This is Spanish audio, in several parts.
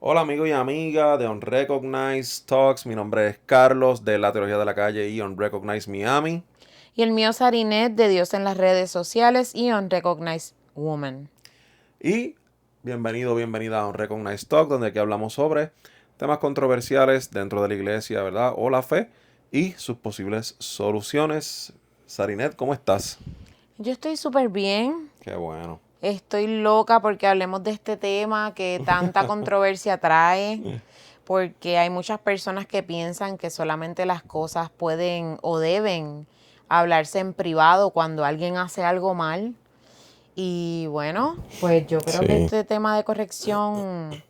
Hola amigos y amigas de Unrecognized Talks, mi nombre es Carlos de la Teología de la Calle y Unrecognized Miami. Y el mío es Arinet de Dios en las redes sociales y Unrecognized Woman. Y bienvenida a Unrecognized Talk, donde aquí hablamos sobre temas controversiales dentro de la iglesia, ¿verdad? O la fe y sus posibles soluciones. Sarinet, ¿cómo estás? Yo estoy súper bien. Qué bueno. Estoy loca porque hablemos de este tema que tanta controversia trae, porque hay muchas personas que piensan que solamente las cosas pueden o deben hablarse en privado cuando alguien hace algo mal. Y bueno, pues yo creo que Sí. este tema de corrección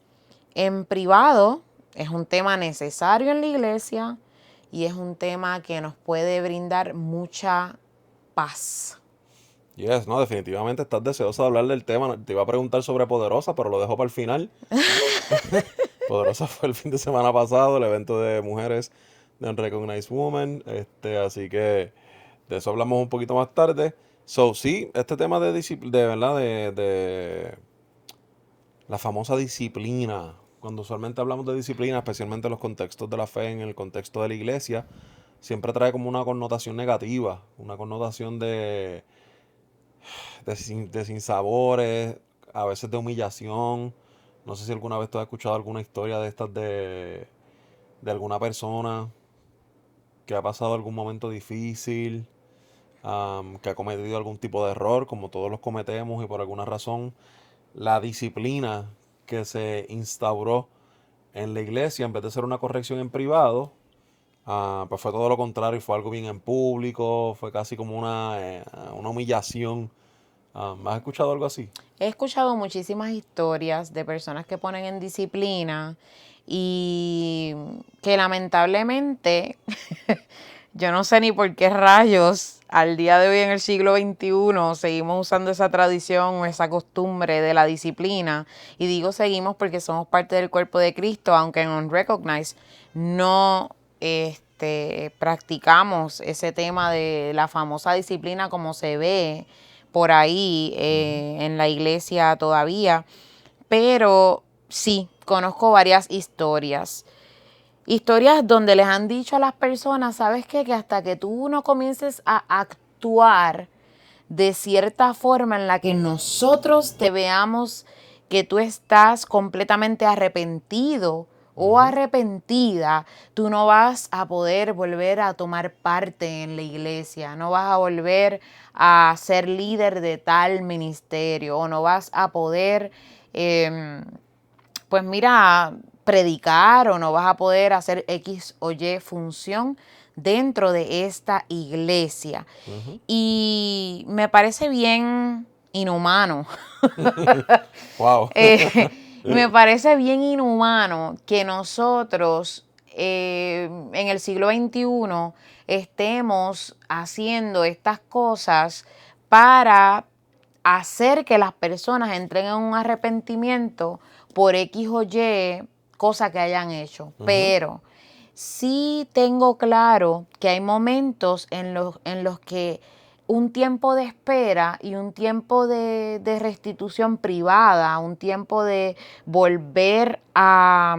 en privado es un tema necesario en la iglesia y es un tema que nos puede brindar mucha paz. Yes, no, definitivamente estás deseosa de hablar del tema. Te iba a preguntar sobre Poderosa, pero lo dejo para el final. Poderosa fue el fin de semana pasado, el evento de mujeres de Unrecognized Women. Así que de eso hablamos un poquito más tarde. So, sí, este tema de verdad, de la famosa disciplina. Cuando usualmente hablamos de disciplina, especialmente en los contextos de la fe, en el contexto de la iglesia, siempre trae como una connotación negativa, una connotación de sinsabores, a veces de humillación. No sé si alguna vez tú has escuchado alguna historia de estas de alguna persona que ha pasado algún momento difícil, que ha cometido algún tipo de error, como todos los cometemos, y por alguna razón la disciplina que se instauró en la iglesia, en vez de ser una corrección en privado, pues fue todo lo contrario, fue algo bien en público, fue casi como una humillación. ¿Has escuchado algo así? He escuchado muchísimas historias de personas que ponen en disciplina y que lamentablemente, yo no sé ni por qué rayos, al día de hoy en el siglo XXI seguimos usando esa tradición o esa costumbre de la disciplina. Y digo seguimos porque somos parte del cuerpo de Cristo, aunque en Unrecognized no practicamos ese tema de la famosa disciplina como se ve por ahí Ujú. en la iglesia todavía, pero sí, conozco varias historias. Historias donde les han dicho a las personas, ¿sabes qué? Que hasta que tú no comiences a actuar de cierta forma en la que nosotros te veamos que tú estás completamente arrepentido o Ujú. arrepentida, tú no vas a poder volver a tomar parte en la iglesia, no vas a volver a ser líder de tal ministerio o no vas a poder, pues mira, predicar o no vas a poder hacer X o Y función dentro de esta iglesia. Ujú. Y me parece bien inhumano. Wow. Me parece bien inhumano que nosotros en el siglo XXI estemos haciendo estas cosas para hacer que las personas entren en un arrepentimiento por X o Y cosa que hayan hecho. Ujú. Pero sí tengo claro que hay momentos en los que un tiempo de espera y un tiempo de restitución privada, un tiempo de volver a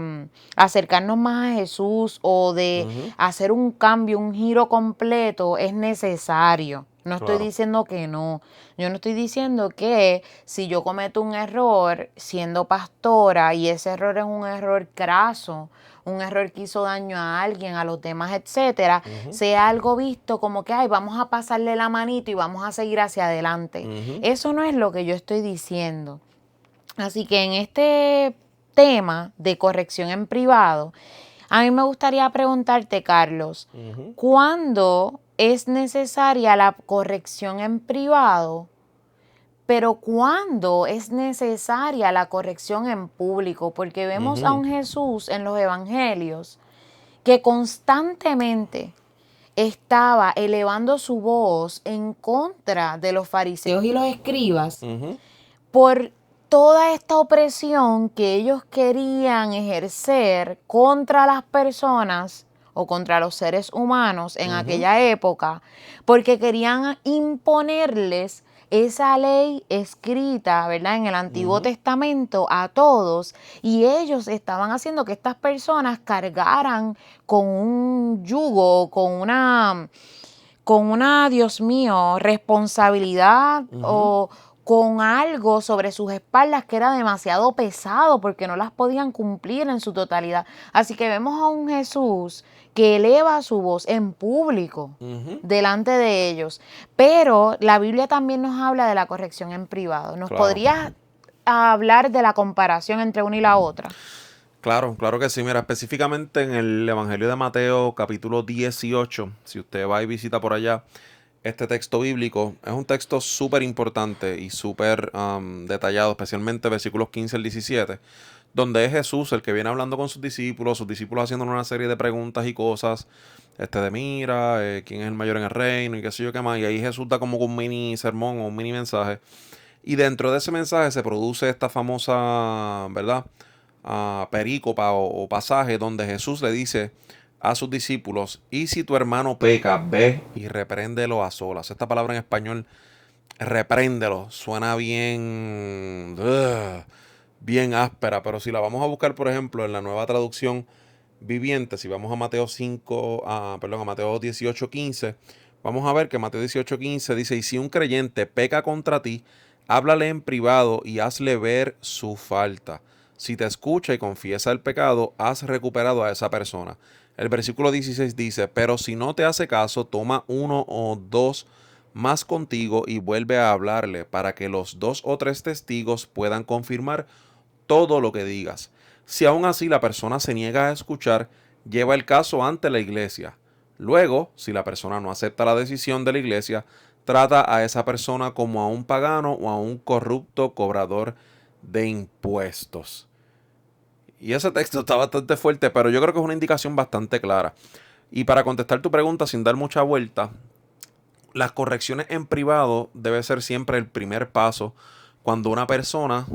acercarnos más a Jesús o de Ujú. hacer un cambio, un giro completo, es necesario. No estoy Claro. diciendo que no. Yo no estoy diciendo que si yo cometo un error siendo pastora y ese error es un error craso, un error que hizo daño a alguien, a los demás, etcétera, Ujú. sea algo visto como que, ay, vamos a pasarle la manito y vamos a seguir hacia adelante. Ujú. Eso no es lo que yo estoy diciendo. Así que en este tema de corrección en privado, a mí me gustaría preguntarte, Carlos, Ujú. ¿cuándo es necesaria la corrección en privado? Pero ¿cuándo es necesaria la corrección en público? Porque vemos a Ujú. un Jesús en los evangelios que constantemente estaba elevando su voz en contra de los fariseos y los escribas Ujú. por toda esta opresión que ellos querían ejercer contra las personas o contra los seres humanos en Ujú. aquella época, porque querían imponerles esa ley escrita, ¿verdad? En el Antiguo Ujú, Testamento a todos, y ellos estaban haciendo que estas personas cargaran con un yugo, Dios mío, responsabilidad ujú. o con algo sobre sus espaldas que era demasiado pesado porque no las podían cumplir en su totalidad. Así que vemos a un Jesús que eleva su voz en público Ujú. delante de ellos. Pero la Biblia también nos habla de la corrección en privado. ¿Nos Claro. podrías hablar de la comparación entre una y la otra? Claro, claro que sí. Mira, específicamente en el Evangelio de Mateo, capítulo 18, si usted va y visita por allá, este texto bíblico es un texto súper importante y súper detallado, especialmente versículos 15 al 17, donde es Jesús el que viene hablando con sus discípulos haciéndole una serie de preguntas y cosas, de mira, quién es el mayor en el reino y qué sé yo qué más, y ahí Jesús da como un mini sermón o un mini mensaje, y dentro de ese mensaje se produce esta famosa, ¿verdad? Perícopa o pasaje donde Jesús le dice a sus discípulos, y si tu hermano peca, ve y repréndelo a solas. Esta palabra en español, repréndelo, suena bien, bien áspera, pero si la vamos a buscar, por ejemplo, en la nueva traducción viviente, si vamos a Mateo 5, perdón, a Mateo 18:15, vamos a ver que Mateo 18:15 dice, y si un creyente peca contra ti, háblale en privado y hazle ver su falta. Si te escucha y confiesa el pecado, has recuperado a esa persona. El versículo 16 dice, pero si no te hace caso, toma uno o dos más contigo y vuelve a hablarle para que los dos o tres testigos puedan confirmar todo lo que digas. Si aún así la persona se niega a escuchar, lleva el caso ante la iglesia. Luego, si la persona no acepta la decisión de la iglesia, trata a esa persona como a un pagano o a un corrupto cobrador de impuestos. Y ese texto está bastante fuerte, pero yo creo que es una indicación bastante clara. Y para contestar tu pregunta sin dar mucha vuelta, las correcciones en privado debe ser siempre el primer paso cuando una persona,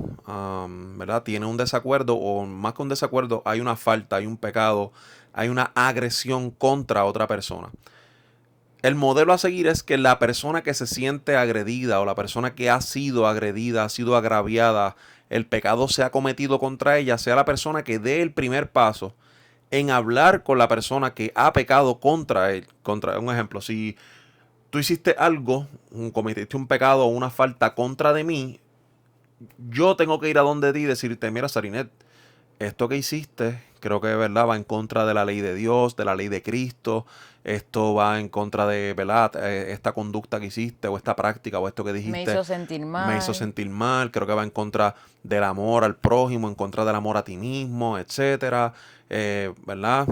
¿verdad? Tiene un desacuerdo o más que un desacuerdo, hay una falta, hay un pecado, hay una agresión contra otra persona. El modelo a seguir es que la persona que se siente agredida o la persona que ha sido agredida, ha sido agraviada, el pecado se ha cometido contra ella, sea la persona que dé el primer paso en hablar con la persona que ha pecado contra él. Contra un ejemplo, si tú hiciste algo, cometiste un pecado o una falta contra de mí, yo tengo que ir a donde ti y decirte, mira, Sarinet, esto que hiciste, creo que de verdad va en contra de la ley de Dios, de la ley de Cristo, esto va en contra de, ¿verdad? Esta conducta que hiciste, o esta práctica, o esto que Me dijiste, hizo sentir me hizo mal. sentir mal, creo que va en contra del amor al prójimo, en contra del amor a ti mismo, etcétera, ¿verdad?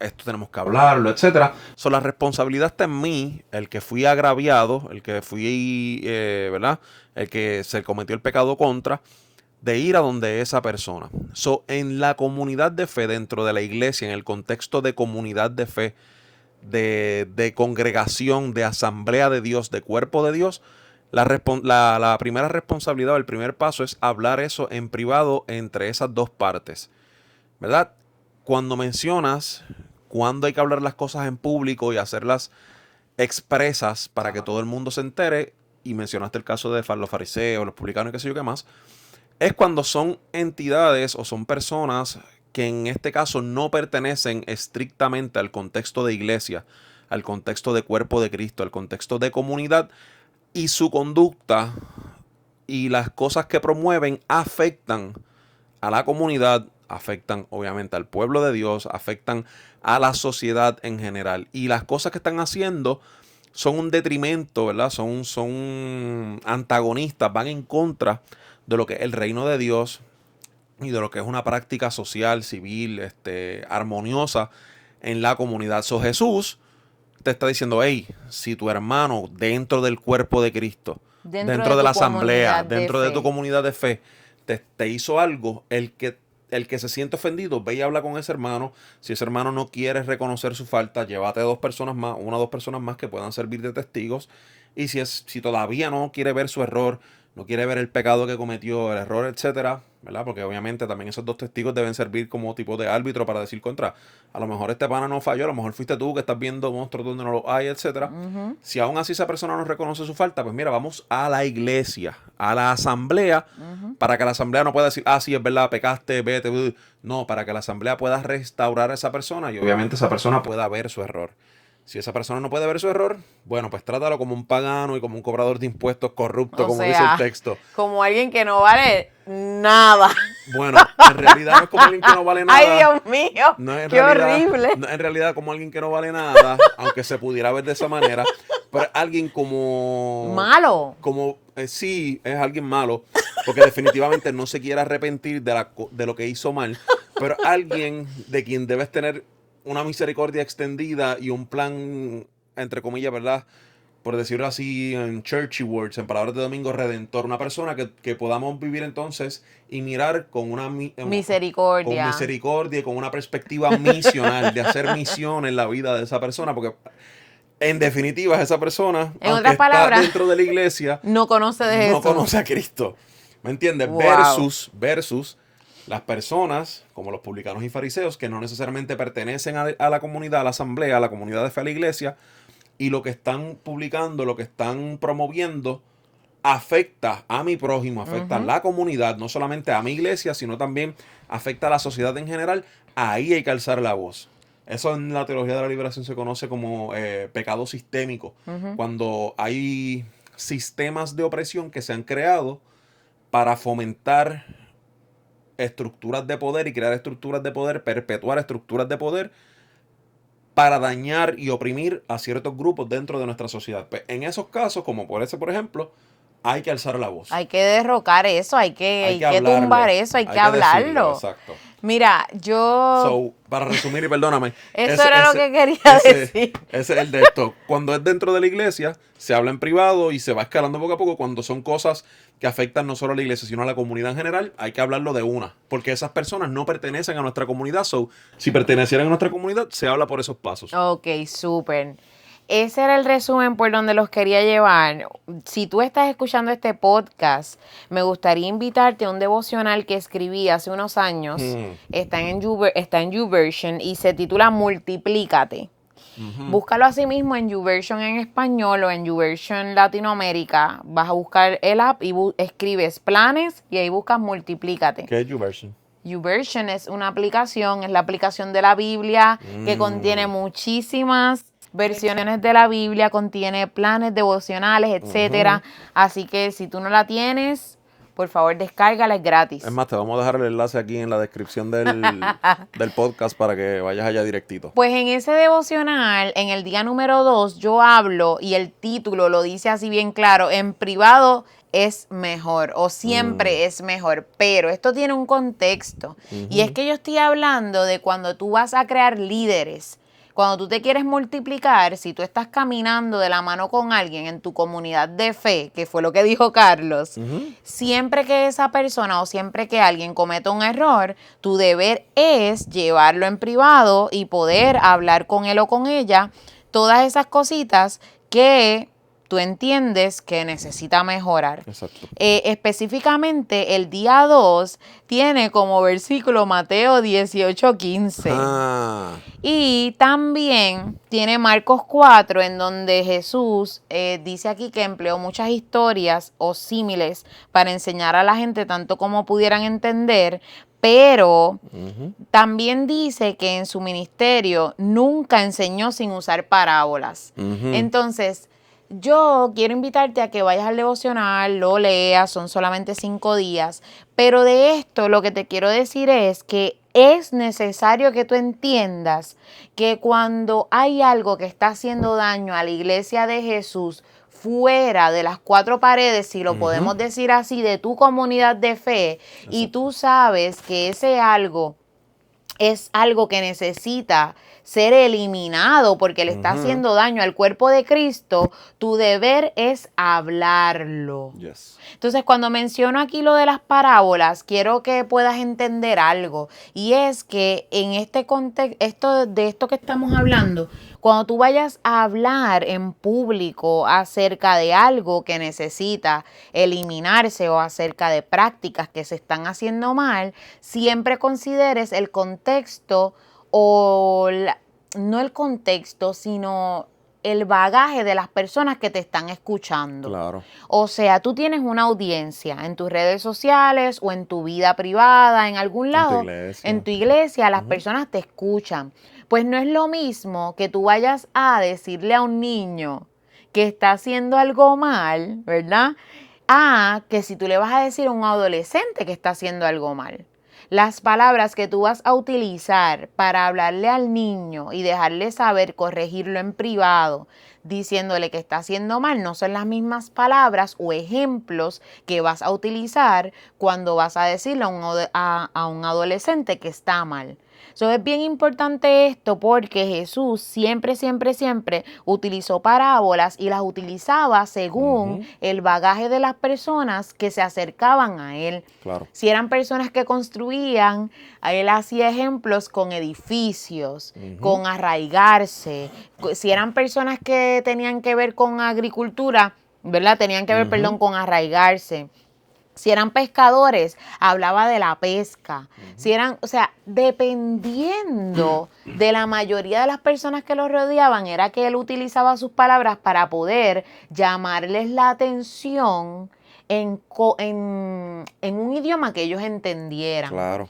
Esto tenemos que hablarlo, etcétera. La responsabilidad está en mí, el que fui agraviado, el que fui, ¿verdad? El que se cometió el pecado contra, de ir a donde esa persona. En la comunidad de fe, dentro de la iglesia, en el contexto de comunidad de fe, de congregación, de asamblea de Dios, de cuerpo de Dios, la primera responsabilidad o el primer paso es hablar eso en privado entre esas dos partes, ¿verdad? Cuando mencionas cuándo hay que hablar las cosas en público y hacerlas expresas para que todo el mundo se entere, y mencionaste el caso de los fariseos, los publicanos y qué sé yo qué más, es cuando son entidades o son personas que en este caso no pertenecen estrictamente al contexto de iglesia, al contexto de cuerpo de Cristo, al contexto de comunidad, y su conducta y las cosas que promueven afectan a la comunidad, afectan obviamente al pueblo de Dios, afectan a la sociedad en general. Y las cosas que están haciendo son un detrimento, ¿verdad? Son antagonistas, van en contra de lo que es el reino de Dios y de lo que es una práctica social, civil, armoniosa en la comunidad. Jesús te está diciendo, hey, si tu hermano dentro del cuerpo de Cristo, Dentro de dentro de la tu asamblea, comunidad de dentro de tu fe. comunidad de fe, te hizo algo, el que se siente ofendido, ve y habla con ese hermano. Si ese hermano no quiere reconocer su falta, llévate a dos personas más, una o dos personas más que puedan servir de testigos. Y si todavía no quiere ver su error, no quiere ver el pecado que cometió, el error, etcétera, ¿verdad? Porque obviamente también esos dos testigos deben servir como tipo de árbitro para decir contra. A lo mejor este pana no falló, a lo mejor fuiste tú que estás viendo monstruos donde no los hay, etcétera. Si aún así esa persona no reconoce su falta, pues mira, vamos a la iglesia, a la asamblea, para que la asamblea no pueda decir, ah, sí, es verdad, pecaste, vete. No, para que la asamblea pueda restaurar a esa persona y obviamente esa persona pueda ver su error. Si esa persona no puede ver su error, bueno, pues trátalo como un pagano y como un cobrador de impuestos corrupto, como dice el texto. Como alguien que no vale nada. Bueno, en realidad no es como alguien que no vale nada. ¡Ay, Dios mío! No es ¡Qué horrible! No es en realidad como alguien que no vale nada, aunque se pudiera ver de esa manera, pero es alguien como... ¿Malo? Como, sí, es alguien malo, porque definitivamente no se quiere arrepentir de lo que hizo mal, pero alguien de quien debes tener una misericordia extendida y un plan, entre comillas, ¿verdad? Por decirlo así, en churchy words, en palabras de Domingo Redentor, una persona que podamos vivir entonces y mirar con una misericordia. Con misericordia y con una perspectiva misional, de hacer misión en la vida de esa persona, porque en definitiva es esa persona, en aunque otras palabras, está dentro de la iglesia, no conoce de Jesús. No conoce a Cristo. ¿Me entiendes? Wow. Versus las personas, como los publicanos y fariseos, que no necesariamente pertenecen a la comunidad, a la asamblea, a la comunidad de fe, a la iglesia, y lo que están publicando, lo que están promoviendo, afecta a mi prójimo, afecta a la comunidad, no solamente a mi iglesia, sino también afecta a la sociedad en general. Ahí hay que alzar la voz. Eso en la teología de la liberación se conoce como pecado sistémico. Cuando hay sistemas de opresión que se han creado para fomentar estructuras de poder y crear estructuras de poder, perpetuar estructuras de poder para dañar y oprimir a ciertos grupos dentro de nuestra sociedad. Pues en esos casos, como por ese, por ejemplo, hay que alzar la voz. Hay que derrocar eso, hay que tumbar eso, hay que hablarlo. Decirlo, exacto. Mira, para resumir y perdóname. Eso era lo que quería decir. Ese es el de esto. Cuando es dentro de la iglesia, se habla en privado y se va escalando poco a poco. Cuando son cosas que afectan no solo a la iglesia, sino a la comunidad en general, hay que hablarlo de una. Porque esas personas no pertenecen a nuestra comunidad. Si pertenecieran a nuestra comunidad, se habla por esos pasos. Ok, súper. Ese era el resumen por donde los quería llevar. Si tú estás escuchando este podcast, me gustaría invitarte a un devocional que escribí hace unos años. Está en YouVersion y se titula Multiplícate. Búscalo así mismo en YouVersion en español o en YouVersion Latinoamérica. Vas a buscar el app y escribes planes y ahí buscas Multiplícate. ¿Qué es YouVersion? YouVersion es una aplicación, es la aplicación de la Biblia que contiene muchísimas versiones de la Biblia, contiene planes devocionales, etcétera. Así que si tú no la tienes, por favor descárgala, es gratis. Es más, te vamos a dejar el enlace aquí en la descripción del podcast para que vayas allá directito. Pues en ese devocional, en el día número 2, yo hablo y el título lo dice así bien claro, en privado es mejor o siempre es mejor, pero esto tiene un contexto y es que yo estoy hablando de cuando tú vas a crear líderes. Cuando tú te quieres multiplicar, si tú estás caminando de la mano con alguien en tu comunidad de fe, que fue lo que dijo Carlos, siempre que esa persona o siempre que alguien cometa un error, tu deber es llevarlo en privado y poder hablar con él o con ella todas esas cositas que tú entiendes que necesita mejorar. Exacto. Específicamente, el día 2 tiene como versículo Mateo 18:15. Y también tiene Marcos 4, en donde Jesús dice aquí que empleó muchas historias o símiles para enseñar a la gente tanto como pudieran entender, pero también dice que en su ministerio nunca enseñó sin usar parábolas. Entonces, yo quiero invitarte a que vayas al devocional, lo leas, son solamente 5 días, pero de esto lo que te quiero decir es que es necesario que tú entiendas que cuando hay algo que está haciendo daño a la iglesia de Jesús, fuera de las 4 paredes, si lo podemos decir así, de tu comunidad de fe, y tú sabes que ese algo es algo que necesita ser eliminado porque le está haciendo daño al cuerpo de Cristo, tu deber es hablarlo. Yes. Entonces, cuando menciono aquí lo de las parábolas, quiero que puedas entender algo. Y es que en este contexto, de esto que estamos hablando, Cuando tú vayas a hablar en público acerca de algo que necesita eliminarse o acerca de prácticas que se están haciendo mal, siempre consideres el contexto o no el contexto, sino el bagaje de las personas que te están escuchando. Claro. O sea, tú tienes una audiencia en tus redes sociales o en tu vida privada, en algún lado, en tu iglesia, las personas te escuchan. Pues no es lo mismo que tú vayas a decirle a un niño que está haciendo algo mal, ¿verdad? A que si tú le vas a decir a un adolescente que está haciendo algo mal. Las palabras que tú vas a utilizar para hablarle al niño y dejarle saber, corregirlo en privado, diciéndole que está haciendo mal, no son las mismas palabras o ejemplos que vas a utilizar cuando vas a decirle a un adolescente que está mal. So, es bien importante esto porque Jesús siempre utilizó parábolas y las utilizaba según el bagaje de las personas que se acercaban a él. Claro. Si eran personas que construían, él hacía ejemplos con edificios, con arraigarse. Si eran personas que tenían que ver con agricultura, ¿verdad? Tenían que ver, con arraigarse. Si eran pescadores, hablaba de la pesca. Si eran, o sea, dependiendo de la mayoría de las personas que lo rodeaban, era que él utilizaba sus palabras para poder llamarles la atención en un idioma que ellos entendieran. Claro.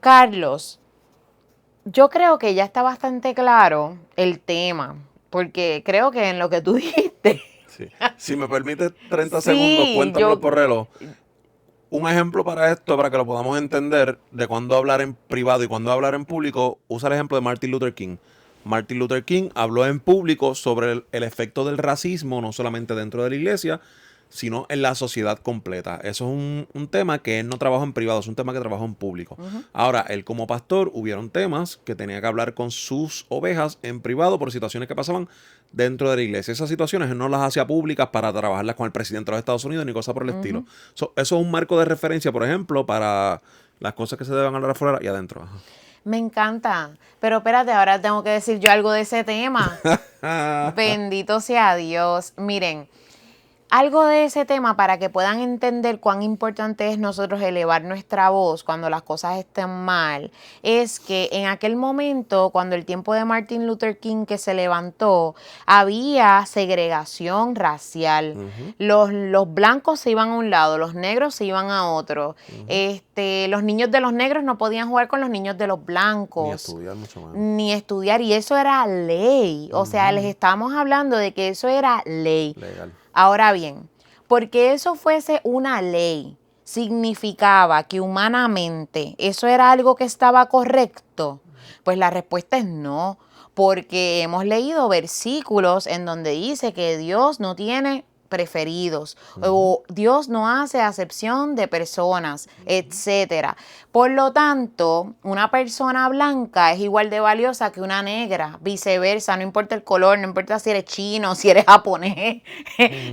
Carlos, yo creo que ya está bastante claro el tema, porque creo que en lo que tú dijiste... Sí. Si me permite 30 segundos, cuéntamelo por reloj. Un ejemplo para esto, para que lo podamos entender, de cuándo hablar en privado y cuándo hablar en público, usa el ejemplo de Martin Luther King. Martin Luther King habló en público sobre el efecto del racismo, no solamente dentro de la iglesia, sino en la sociedad completa. Eso es un tema que él no trabajó en privado, es un tema que trabajó en público. Ahora, él como pastor, hubieron temas que tenía que hablar con sus ovejas en privado por situaciones que pasaban dentro de la iglesia. Esas situaciones él no las hacía públicas para trabajarlas con el presidente de los Estados Unidos ni cosas por el estilo. Eso es un marco de referencia, por ejemplo, para las cosas que se deben hablar afuera y adentro. Ajá. Me encanta, pero espérate, ahora tengo que decir yo algo de ese tema. Bendito sea Dios. Miren, algo de ese tema para que puedan entender cuán importante es nosotros elevar nuestra voz cuando las cosas estén mal, es que en aquel momento, cuando el tiempo de Martin Luther King que se levantó, había segregación racial. Los blancos se iban a un lado, los negros se iban a otro. Los niños de los negros no podían jugar con los niños de los blancos. Ni estudiar mucho más. Ni estudiar, y eso era ley. O sea, les estamos hablando de que eso era ley. Legal. Ahora bien, porque eso fuese una ley, significaba que humanamente eso era algo que estaba correcto. Pues la respuesta es no, porque hemos leído versículos en donde dice que Dios no tiene preferidos o Dios no hace acepción de personas, etcétera. Por lo tanto, una persona blanca es igual de valiosa que una negra, viceversa, no importa el color, no importa si eres chino, si eres japonés,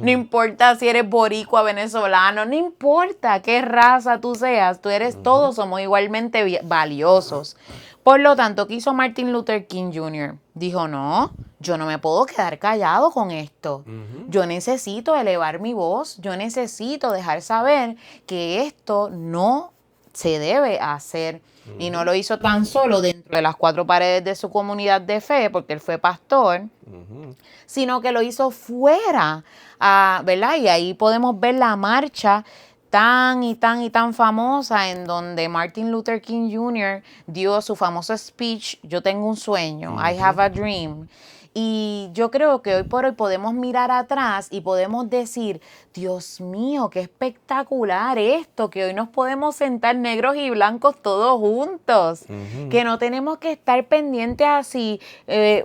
no importa si eres boricua, venezolano, no importa qué raza tú seas, todos somos igualmente valiosos. Por lo tanto, ¿qué hizo Martin Luther King Jr.? Dijo, no, yo no me puedo quedar callado con esto. Yo necesito elevar mi voz, yo necesito dejar saber que esto no se debe hacer. Y no lo hizo tan solo dentro de las cuatro paredes de su comunidad de fe, porque él fue pastor, sino que lo hizo fuera, ¿verdad? Y ahí podemos ver la marcha tan famosa en donde Martin Luther King Jr. dio su famoso speech, yo tengo un sueño, I have a dream. Y yo creo que hoy por hoy podemos mirar atrás y podemos decir, Dios mío, qué espectacular esto, que hoy nos podemos sentar negros y blancos todos juntos, que no tenemos que estar pendientes a si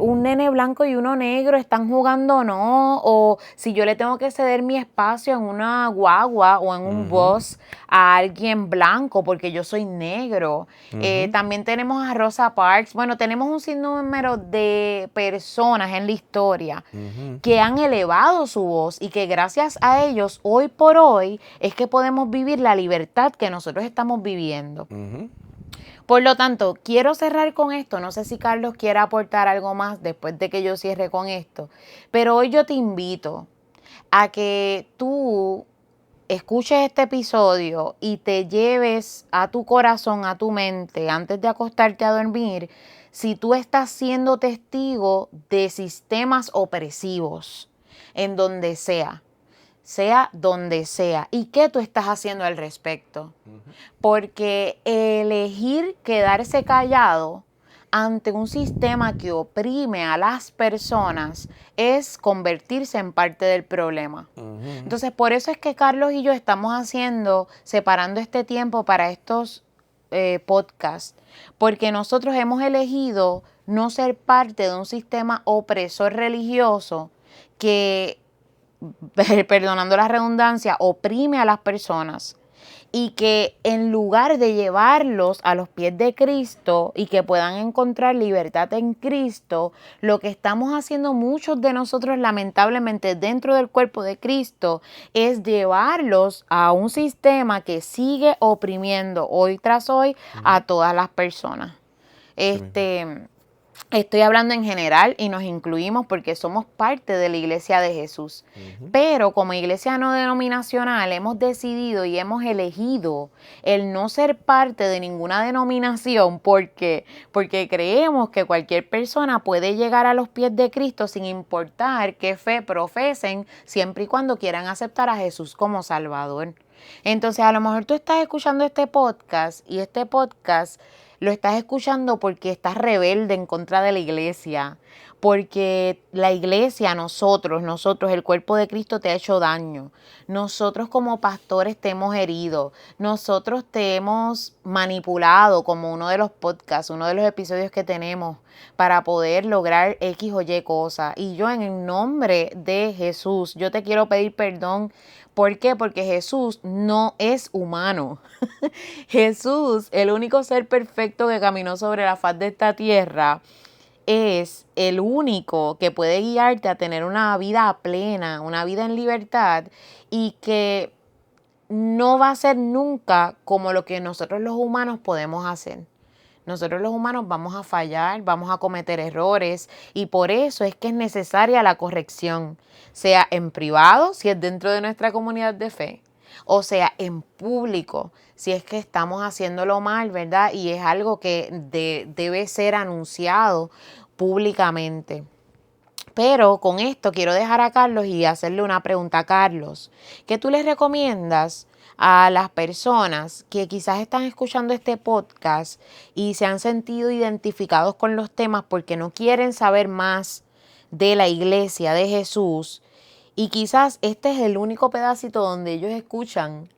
un nene blanco y uno negro están jugando o no, o si yo le tengo que ceder mi espacio en una guagua o en un bus a alguien blanco porque yo soy negro. También tenemos a Rosa Parks. Bueno, tenemos un sinnúmero de personas en la historia que han elevado su voz y que gracias a ellos, hoy por hoy, es que podemos vivir la libertad que nosotros estamos viviendo. Por lo tanto, quiero cerrar con esto. No sé si Carlos quiere aportar algo más después de que yo cierre con esto. Pero hoy yo te invito a que tú escuches este episodio y te lleves a tu corazón, a tu mente, antes de acostarte a dormir, si tú estás siendo testigo de sistemas opresivos, en donde sea donde sea, y qué tú estás haciendo al respecto. Porque elegir quedarse callado ante un sistema que oprime a las personas es convertirse en parte del problema. Entonces, por eso es que Carlos y yo estamos separando este tiempo para estos podcasts, porque nosotros hemos elegido no ser parte de un sistema opresor religioso que, perdonando la redundancia, oprime a las personas, y que en lugar de llevarlos a los pies de Cristo y que puedan encontrar libertad en Cristo, lo que estamos haciendo muchos de nosotros lamentablemente dentro del cuerpo de Cristo es llevarlos a un sistema que sigue oprimiendo hoy tras hoy a todas las personas. Estoy hablando en general y nos incluimos porque somos parte de la Iglesia de Jesús. Pero como iglesia no denominacional hemos decidido y hemos elegido el no ser parte de ninguna denominación porque creemos que cualquier persona puede llegar a los pies de Cristo sin importar qué fe profesen, siempre y cuando quieran aceptar a Jesús como Salvador. Entonces, a lo mejor tú estás escuchando este podcast y este podcast lo estás escuchando porque estás rebelde en contra de la iglesia, porque la iglesia, nosotros, el cuerpo de Cristo te ha hecho daño. Nosotros como pastores te hemos herido. Nosotros te hemos manipulado, como uno de los podcasts, uno de los episodios que tenemos, para poder lograr X o Y cosa. Y yo, en el nombre de Jesús, yo te quiero pedir perdón. ¿Por qué? Porque Jesús no es humano. Jesús, el único ser perfecto que caminó sobre la faz de esta tierra, es el único que puede guiarte a tener una vida plena, una vida en libertad, y que no va a ser nunca como lo que nosotros los humanos podemos hacer. Nosotros los humanos vamos a fallar, vamos a cometer errores, y por eso es que es necesaria la corrección, sea en privado, si es dentro de nuestra comunidad de fe, o sea en público, si es que estamos haciéndolo mal, ¿verdad? Y es algo que debe ser anunciado públicamente. Pero con esto quiero dejar a Carlos y hacerle una pregunta a Carlos. ¿Qué tú les recomiendas a las personas que quizás están escuchando este podcast y se han sentido identificados con los temas porque no quieren saber más de la iglesia de Jesús? Y quizás este es el único pedacito donde ellos escuchan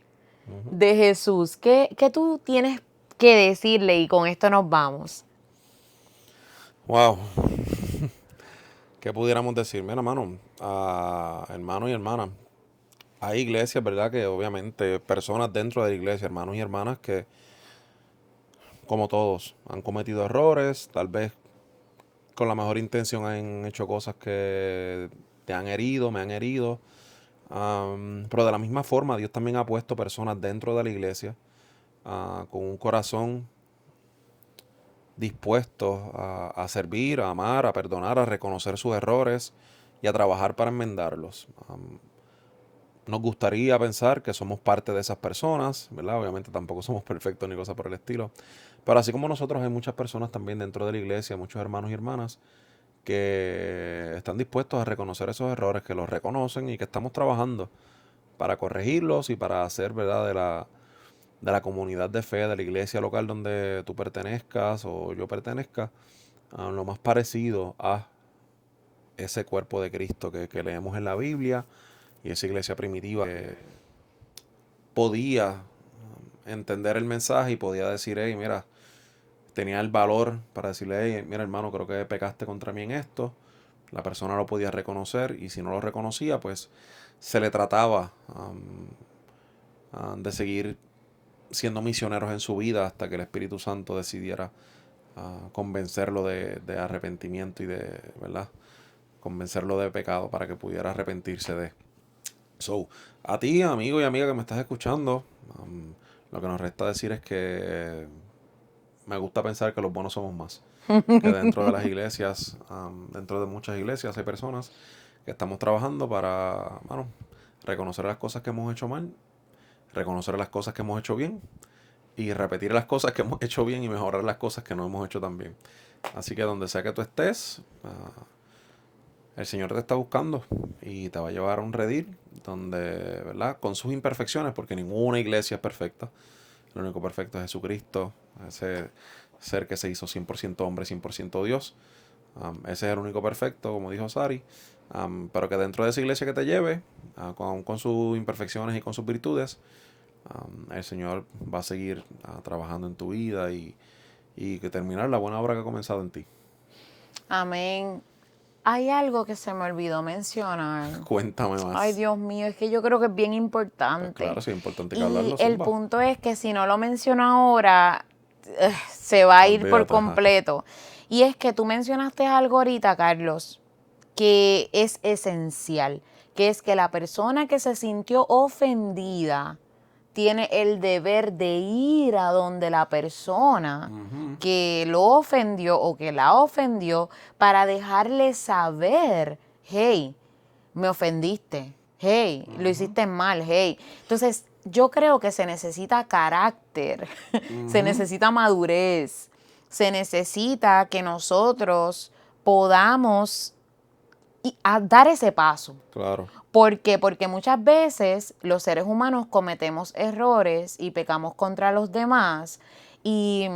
de Jesús. ¿Qué tú tienes que decirle? Y con esto nos vamos. Wow. ¿Qué pudiéramos decir? Mira, hermano y hermanas, hay iglesias, ¿verdad? Que obviamente personas dentro de la iglesia, hermanos y hermanas, que como todos han cometido errores, tal vez con la mejor intención han hecho cosas que te han herido, me han herido. Pero de la misma forma, Dios también ha puesto personas dentro de la iglesia con un corazón dispuestos a servir, a amar, a perdonar, a reconocer sus errores y a trabajar para enmendarlos. Nos gustaría pensar que somos parte de esas personas, ¿verdad? Obviamente tampoco somos perfectos ni cosas por el estilo. Pero así como nosotros, hay muchas personas también dentro de la iglesia, muchos hermanos y hermanas que están dispuestos a reconocer esos errores, que los reconocen y que estamos trabajando para corregirlos y para hacer, ¿verdad?, de la comunidad de fe, de la iglesia local donde tú pertenezcas o yo pertenezca, lo más parecido a ese cuerpo de Cristo que leemos en la Biblia y esa iglesia primitiva que podía entender el mensaje y podía decir, hey, mira, tenía el valor para decirle, hey, mira hermano, creo que pecaste contra mí en esto. La persona lo podía reconocer y si no lo reconocía, pues se le trataba de seguir siendo misioneros en su vida hasta que el Espíritu Santo decidiera convencerlo de arrepentimiento y de, ¿verdad?, convencerlo de pecado para que pudiera arrepentirse de. So, a ti, amigo y amiga que me estás escuchando, lo que nos resta decir es que me gusta pensar que los buenos somos más. Que dentro de las iglesias, dentro de muchas iglesias hay personas que estamos trabajando para, bueno, reconocer las cosas que hemos hecho mal, reconocer las cosas que hemos hecho bien y repetir las cosas que hemos hecho bien y mejorar las cosas que no hemos hecho tan bien. Así que donde sea que tú estés, el Señor te está buscando y te va a llevar a un redil donde, ¿verdad? Con sus imperfecciones, porque ninguna iglesia es perfecta. Lo único perfecto es Jesucristo, ese ser que se hizo 100% hombre, 100% Dios. Ese es el único perfecto, como dijo Sari. Pero que dentro de esa iglesia que te lleve, con sus imperfecciones y con sus virtudes, el Señor va a seguir trabajando en tu vida y que terminar la buena obra que ha comenzado en ti. Amén. Hay algo que se me olvidó mencionar. Cuéntame más. Ay, Dios mío, es que yo creo que es bien Pues importante. claro, sí, es importante que Y hablarlo, el zumba. punto es que si no lo menciono ahora, se va a ir por Olvídate, ajá. completo. Y es que tú mencionaste algo ahorita, Carlos, que es esencial, que es que la persona que se sintió ofendida tiene el deber de ir a donde la persona que lo ofendió o que la ofendió para dejarle saber, hey, me ofendiste, hey, lo hiciste mal, hey. Entonces, yo creo que se necesita carácter, se necesita madurez, se necesita que nosotros podamos dar ese paso. Claro. ¿Por qué? Porque muchas veces los seres humanos cometemos errores y pecamos contra los demás y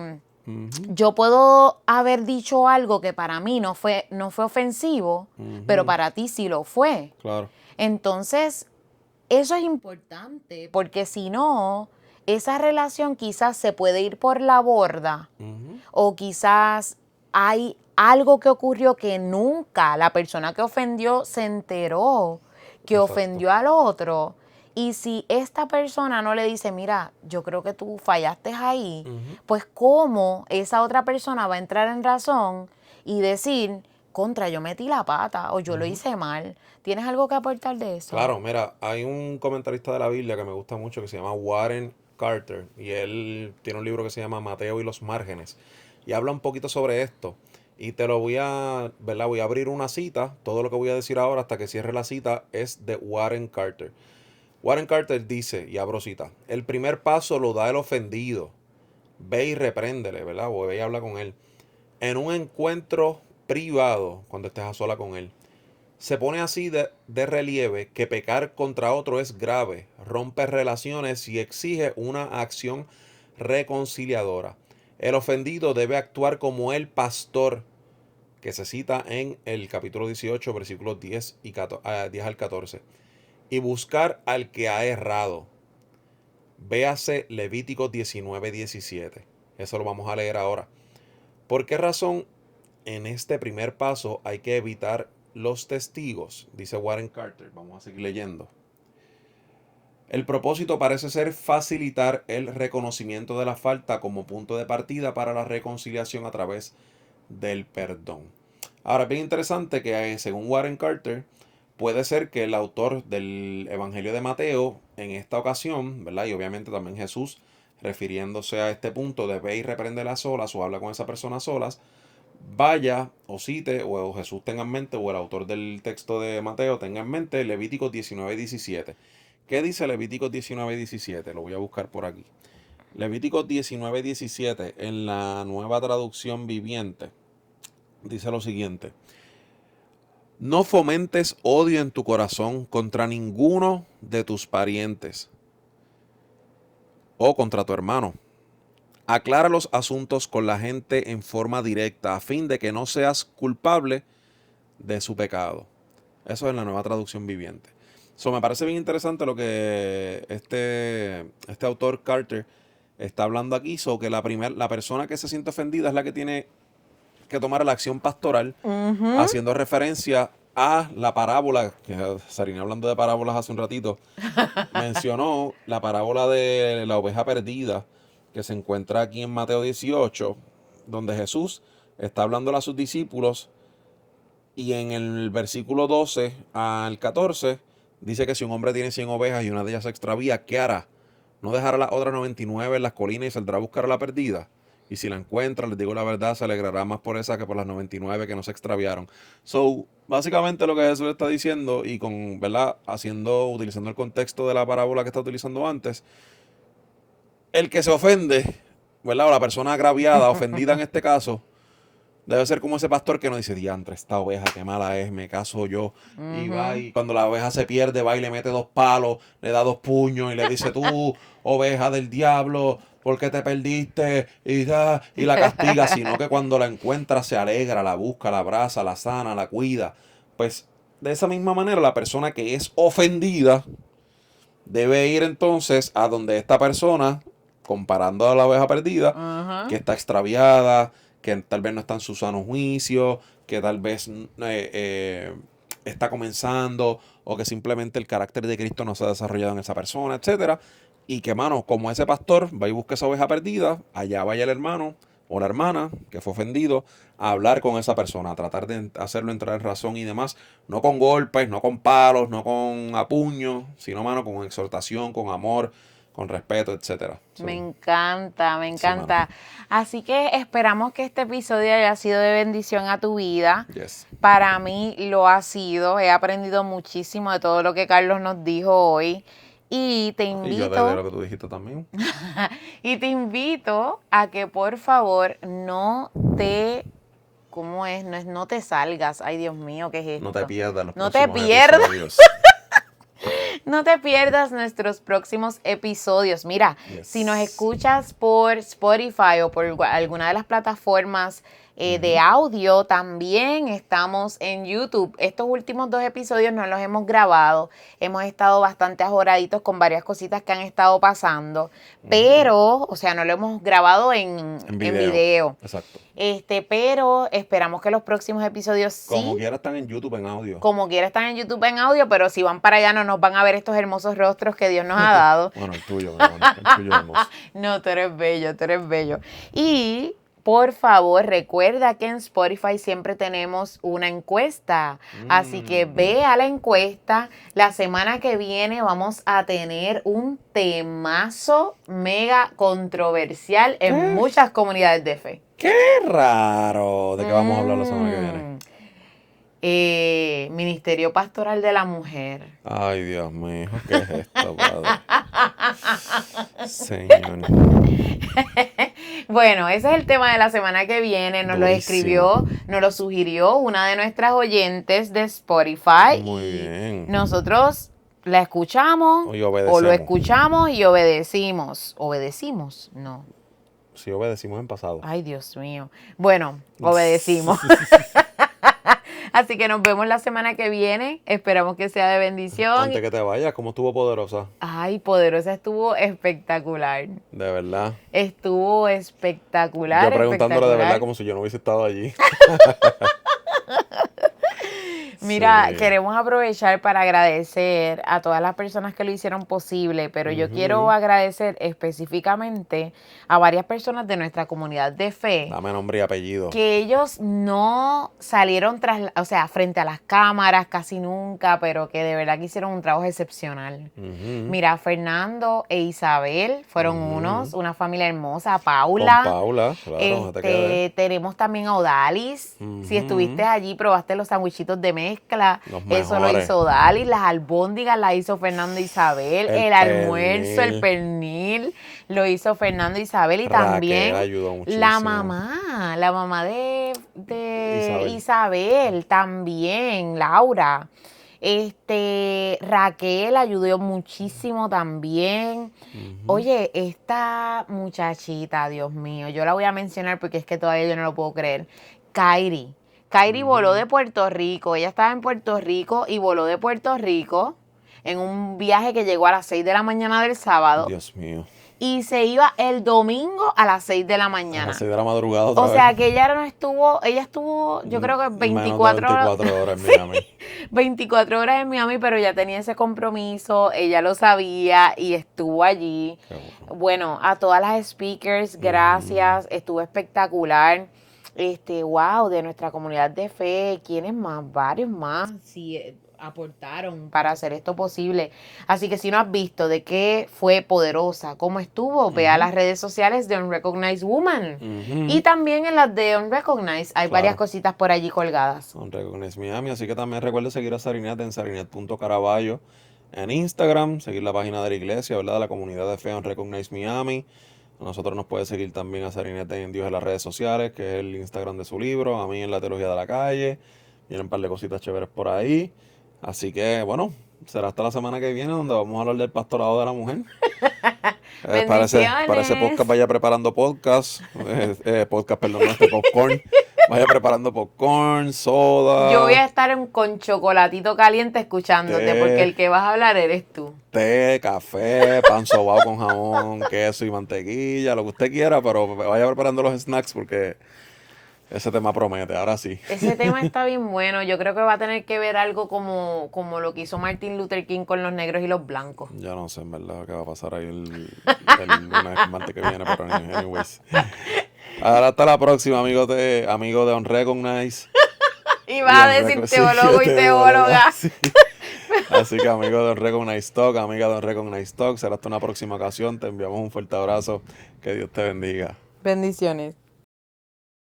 yo puedo haber dicho algo que para mí no fue ofensivo, pero para ti sí lo fue. Claro. Entonces, eso es importante porque si no, esa relación quizás se puede ir por la borda o quizás hay algo que ocurrió que nunca la persona que ofendió se enteró que Exacto. ofendió al otro. Y si esta persona no le dice, mira, yo creo que tú fallaste ahí, pues cómo esa otra persona va a entrar en razón y decir, contra, yo metí la pata o yo lo hice mal. ¿Tienes algo que aportar de eso? Claro, mira, hay un comentarista de la Biblia que me gusta mucho que se llama Warren Carter y él tiene un libro que se llama Mateo y los márgenes y habla un poquito sobre esto y te lo voy a, ¿verdad? Voy a abrir una cita, todo lo que voy a decir ahora hasta que cierre la cita es de Warren Carter. Warren Carter dice, y abro cita, el primer paso lo da el ofendido, ve y repréndele, ¿verdad? O ve y habla con él. En un encuentro privado, cuando estés a sola con él, se pone así de relieve que pecar contra otro es grave, rompe relaciones y exige una acción reconciliadora. El ofendido debe actuar como el pastor, que se cita en el capítulo 18, versículos 10 al 14, y buscar al que ha errado. Véase Levítico 19:17. Eso lo vamos a leer ahora. ¿Por qué razón en este primer paso hay que evitar los testigos? Dice Warren Carter. Vamos a seguir leyendo. El propósito parece ser facilitar el reconocimiento de la falta como punto de partida para la reconciliación a través del perdón. Ahora, es bien interesante que según Warren Carter, puede ser que el autor del Evangelio de Mateo en esta ocasión, ¿verdad? Y obviamente también Jesús, refiriéndose a este punto de ve y reprende las solas o habla con esa persona a solas, vaya o cite o Jesús tenga en mente o el autor del texto de Mateo tenga en mente Levítico 19:17. ¿Qué dice Levítico 19:17? Lo voy a buscar por aquí. Levítico 19:17 en la Nueva Traducción Viviente dice lo siguiente: no fomentes odio en tu corazón contra ninguno de tus parientes o contra tu hermano. Aclara los asuntos con la gente en forma directa a fin de que no seas culpable de su pecado. Eso es la Nueva Traducción Viviente. Me parece bien interesante lo que este autor Carter está hablando aquí, que la persona que se siente ofendida es la que tiene que tomar la acción pastoral, haciendo referencia a la parábola, que Sarina hablando de parábolas hace un ratito, mencionó la parábola de la oveja perdida, que se encuentra aquí en Mateo 18, donde Jesús está hablando a sus discípulos y en el versículo 12 al 14 dice que si un hombre tiene 100 ovejas y una de ellas se extravía, ¿qué hará? ¿No dejará las otras 99 en las colinas y saldrá a buscar a la perdida? y si la encuentra, les digo la verdad, se alegrará más por esa que por las 99 que no se extraviaron. So, básicamente lo que Jesús está diciendo y con, ¿verdad? Utilizando el contexto de la parábola que está utilizando antes, el que se ofende, ¿verdad? O la persona agraviada, ofendida en este caso, debe ser como ese pastor que nos dice, diantre, esta oveja, qué mala es, me caso yo. Y va y cuando la oveja se pierde, va y le mete 2 palos, le da 2 puños y le dice, tú, oveja del diablo, ¿por qué te perdiste? Y la castiga, sino que cuando la encuentra se alegra, la busca, la abraza, la sana, la cuida. Pues de esa misma manera, la persona que es ofendida debe ir entonces a donde esta persona, comparando a la oveja perdida, que está extraviada, que tal vez no está en su sano juicio, que tal vez está comenzando, o que simplemente el carácter de Cristo no se ha desarrollado en esa persona, etcétera. Y que, mano, como ese pastor va y busca esa oveja perdida, allá vaya el hermano o la hermana que fue ofendido a hablar con esa persona, a tratar de hacerlo entrar en razón y demás, no con golpes, no con palos, no con apuños, sino, mano, con exhortación, con amor, con respeto, etcétera. So, Me encanta, me sí, mano. encanta. Así que esperamos que este episodio haya sido de bendición a tu vida. Yes. Para mí lo ha sido. He aprendido muchísimo de todo lo que Carlos nos dijo hoy. Y te Y yo de invito, lo que tú dijiste también. y te invito a que por favor no te, ¿cómo es? No te salgas. Ay, Dios mío, ¿qué es esto? No te pierdas los No te próximos pierdas. episodios. No te pierdas nuestros próximos episodios. Mira, Yes. si nos escuchas por Spotify o por alguna de las plataformas de audio, también estamos en YouTube. Estos últimos 2 episodios no los hemos grabado. Hemos estado bastante ajoraditos con varias cositas que han estado pasando. Pero, o sea, no lo hemos grabado en video. Exacto. Pero esperamos que los próximos episodios sí. Como quiera están en YouTube en audio. Como quiera están en YouTube en audio, pero si van para allá no nos van a ver estos hermosos rostros que Dios nos ha dado. Bueno, el tuyo, mi amor, el tuyo hermoso. No, tú eres bello, tú eres bello. Y por favor, recuerda que en Spotify siempre tenemos una encuesta. Así que ve a la encuesta. La semana que viene vamos a tener un temazo mega controversial en muchas comunidades de fe. ¡Qué raro! ¿De qué vamos a hablar la semana que viene? Ministerio Pastoral de la Mujer. Ay, Dios mío, ¿qué es esto, padre? Señor. Bueno, ese es el tema de la semana que viene. Nos lo escribió, nos lo sugirió una de nuestras oyentes de Spotify. Muy bien. Nosotros la escuchamos Y obedecemos. o lo escuchamos y obedecimos. ¿Obedecimos? No. Sí, obedecimos en pasado. Ay, Dios mío. Bueno, obedecimos. Así que nos vemos la semana que viene. Esperamos que sea de bendición. Antes que te vayas, ¿cómo estuvo Poderosa? Ay, Poderosa estuvo espectacular. De verdad. Estuvo espectacular. Yo preguntándole de verdad espectacular. como si yo no hubiese estado allí. Mira, Sí. queremos aprovechar para agradecer a todas las personas que lo hicieron posible, pero yo quiero agradecer específicamente a varias personas de nuestra comunidad de fe. Dame nombre y apellido. Que ellos no salieron frente a las cámaras casi nunca, pero que de verdad que hicieron un trabajo excepcional. Mira, Fernando e Isabel fueron una familia hermosa. Paula. Con Paula, claro, no te quedes. Tenemos también a Odalis. Si estuviste allí, probaste los sandwichitos de mezcla. Los Eso lo mejores. hizo Odalis. Las albóndigas las hizo Fernando e Isabel. El El almuerzo, pernil. el pernil, lo hizo Fernando e Isabel. Y Raquel también ayudó muchísimo. la mamá de Isabel también, Laura. Raquel ayudó muchísimo también. Oye, esta muchachita, Dios mío, yo la voy a mencionar porque es que todavía yo no lo puedo creer. Kairi. Kairi voló de Puerto Rico. Ella estaba en Puerto Rico y voló de Puerto Rico en un viaje que llegó a las 6 de la mañana del sábado. Dios mío. Y se iba el domingo a las 6 de la mañana. A las 6 de la madrugada otra O vez. sea que ella estuvo, yo creo que Menos de 24 horas. 24 horas en Miami. 24 horas en Miami, pero ya tenía ese compromiso, ella lo sabía y estuvo allí. Qué bueno. Bueno, a todas las speakers, gracias, estuvo espectacular. Wow, de nuestra comunidad de fe, ¿quiénes más? Varios más. Sí, aportaron para hacer esto posible. Así que si no has visto de qué fue Poderosa, cómo estuvo, ve a las redes sociales de Unrecognized Woman. Y también en las de Unrecognized hay varias cositas por allí colgadas. Unrecognized Miami, así que también recuerde seguir a Sarinet en sarinet.caraballo en Instagram, seguir la página de la iglesia, ¿verdad? De la comunidad de fe Unrecognized Miami. A nosotros nos puede seguir también a Sarinet en Dios en las redes sociales, que es el Instagram de su libro, a mí en la Teología de la Calle. Vienen un par de cositas chéveres por ahí. Así que, bueno, será hasta la semana que viene donde vamos a hablar del pastorado de la mujer. Parece podcast, vaya preparando podcast. Perdón, popcorn. Vaya preparando popcorn, soda. Yo voy a estar con chocolatito caliente escuchándote, porque el que vas a hablar eres tú. Té, café, pan sobao con jamón, queso y mantequilla, lo que usted quiera, pero vaya preparando los snacks porque ese tema promete, ahora sí. Ese tema está bien bueno. Yo creo que va a tener que ver algo como lo que hizo Martin Luther King con los negros y los blancos. Ya no sé, en verdad, qué va a pasar ahí el lunes martes que viene, pero anyways. Ahora hasta la próxima, amigo de Unrecognized. Y vas a decir teólogo y teóloga. Sí. Así que amigo de Unrecognized Talk, amiga de Unrecognized Talk, será hasta una próxima ocasión. Te enviamos un fuerte abrazo. Que Dios te bendiga. Bendiciones.